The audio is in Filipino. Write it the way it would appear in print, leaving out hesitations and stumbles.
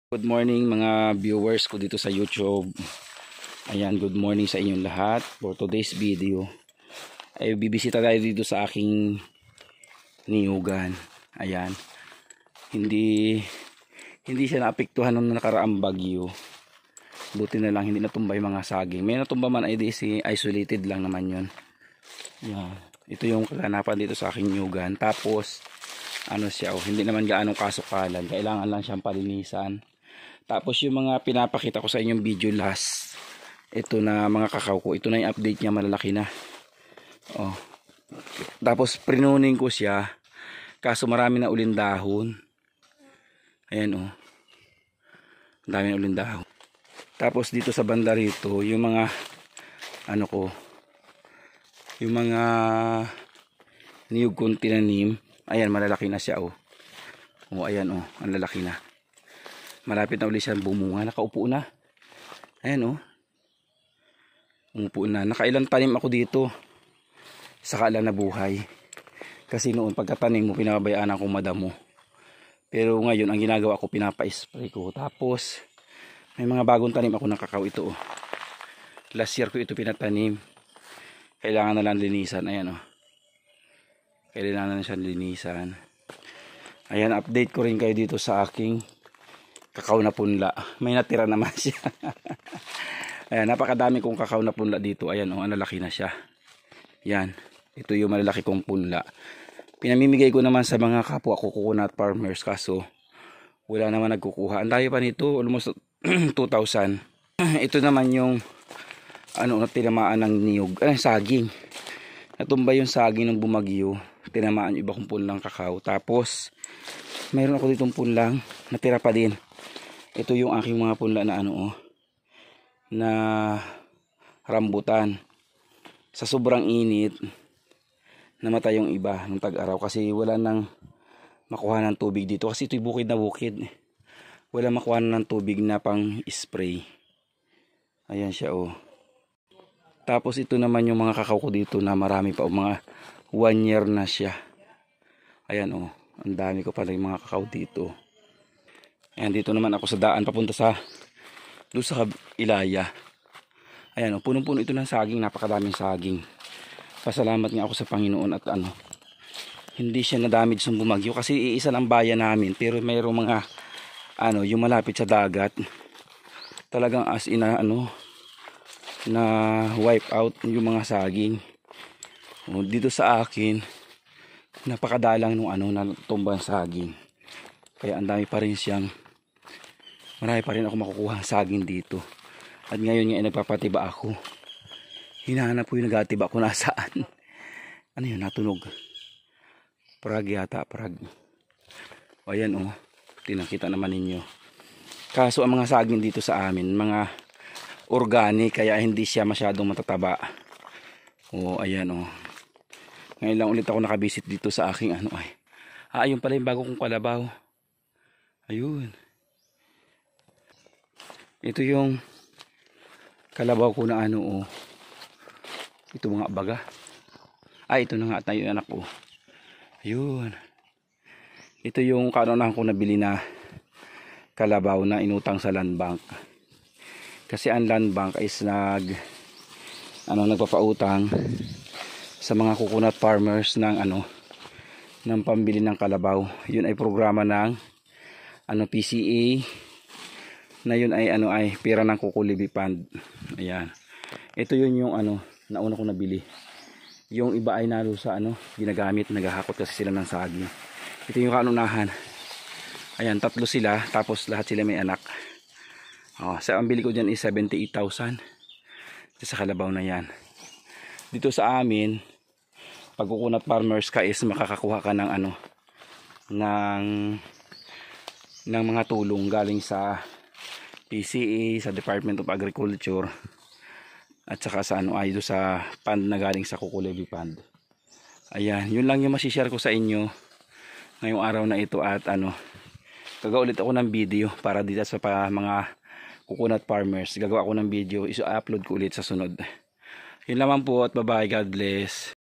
Good morning mga viewers ko dito sa YouTube. Ayan, good morning sa inyong lahat. For today's video ay bibisita tayo dito sa aking niyugan. Ayan. Hindi siya naapektuhan ng nakaraang bagyo. Buti na lang hindi natumba yung mga saging. May natumba man ay isolated lang naman yun. Ayan. Ito yung kaganapan dito sa aking niyugan. Tapos ano siya, hindi naman gaano kasukalan. Kailangan lang siyang palinisan. Tapos yung mga pinapakita ko sa inyong video last, ito na mga kakao ko, ito na yung update niya, malalaki na. Oh. Tapos prinuning ko siya, kaso marami na uling dahon. Ayan oh. Ang dami na uling dahon. Tapos dito sa banda rito, yung mga ano ko, yung mga niyog kong tinanim, ayan malalaki na siya oh. Oh ayan oh, ang lalaki na. Malapit na ulit siyang bumunga. Nakaupo na. Ayan oh. Umupo na. Nakailang tanim ako dito. Saka lang nabuhay. Kasi noon pagkatanim mo, pinabayaan akong madamo. Pero ngayon, ang ginagawa ko, pinapa-spray ko. Tapos, may mga bagong tanim ako ng kakao ito oh. Last year ko ito pinatanim. Kailangan na lang linisan. Ayan oh. Kailangan na siyang linisan. Ayan, update ko rin kayo dito sa aking kakao na punla. May natira naman siya. Ayan, napakadami kong kakao na punla dito. Ayan, oh, ang lalaki na siya. Yan. Ito yung malalaki kong punla. Pinamimigay ko naman sa mga kapwa ko coconut farmers. Kaso, wala naman nagkukuha. Ang layo pa nito. Almost 2,000. Ito naman yung tinamaan ng niyog. Saging. Natumba yung saging ng bumagyo. Tinamaan yung iba kong punlang kakao. Tapos, mayroon ako ditong punlang. Natira pa din. Ito yung aking mga punla na na rambutan. Sa sobrang init, namatay yung iba ng tag-araw kasi wala nang makuha ng tubig dito. Kasi ito'y bukid na bukid. Wala makuha ng tubig na pang spray. Ayan siya oh. Tapos ito naman yung mga kakao ko dito na marami pa mga 1 year na siya. Ayan oh. Ang dami ko pala yung mga kakao dito. Ayan, dito naman ako sa daan papunta doon sa Ilaya. Ayan, oh, punong-puno ito ng saging, napakadaming saging. Pasalamat nga ako sa Panginoon at hindi siya na-damage ng bumagyo kasi iisa lang bayan namin, pero mayroong mga yung malapit sa dagat. Talagang as in na wipe out yung mga saging. Oh, dito sa akin, napakadalang nung na tumbang saging. Kaya ang dami pa rin marami pa rin ako makukuha saging dito. At ngayon nga nagpapatiba ako. Hinahanap ko yung nagatiba ko nasaan. Ano yun, natunog. Prag yata, prag. O ayan oh, tinakita naman ninyo. Kaso ang mga saging dito sa amin, mga organic, kaya hindi siya masyadong matataba. O ayan oh. Ngayon lang ulit ako nakabisit dito sa aking ayun pala yung bago kong kalabaw. Ayun. Ito yung kalabaw ko na ito mga baga. Ito na nga tayo anak ko. Ayun. Ito yung kanunahan ko nabili na kalabaw na inutang sa land bank. Kasi ang land bank is nagpapautang sa mga coconut farmers ng ng pambili ng kalabaw. Yun ay programa ng PCA na yun ay pera ng Kukulibi Fund. Ayan. Ito yun yung nauna ko nabili. Yung iba ay nalo sa ginagamit, naghahakot kasi sila ng saging. Ito yung kanunahan. Ayan, 3 sila, tapos lahat sila may anak. Sa ang bili ko dyan is 78,000. Sa kalabaw na yan. Dito sa amin, pag coconut farmers ka is makakakuha ka ng ng mga tulong galing sa PCA, sa Department of Agriculture, at saka sa sa fund na galing sa Kukulibi Fund. Ayan, yun lang yung masishare ko sa inyo ngayong araw na ito. At gagawa ulit ako ng video para dito sa mga coconut farmers. Gagawa ako ng video, i-upload ko ulit sa sunod. Yun lamang po at bye bye, God bless.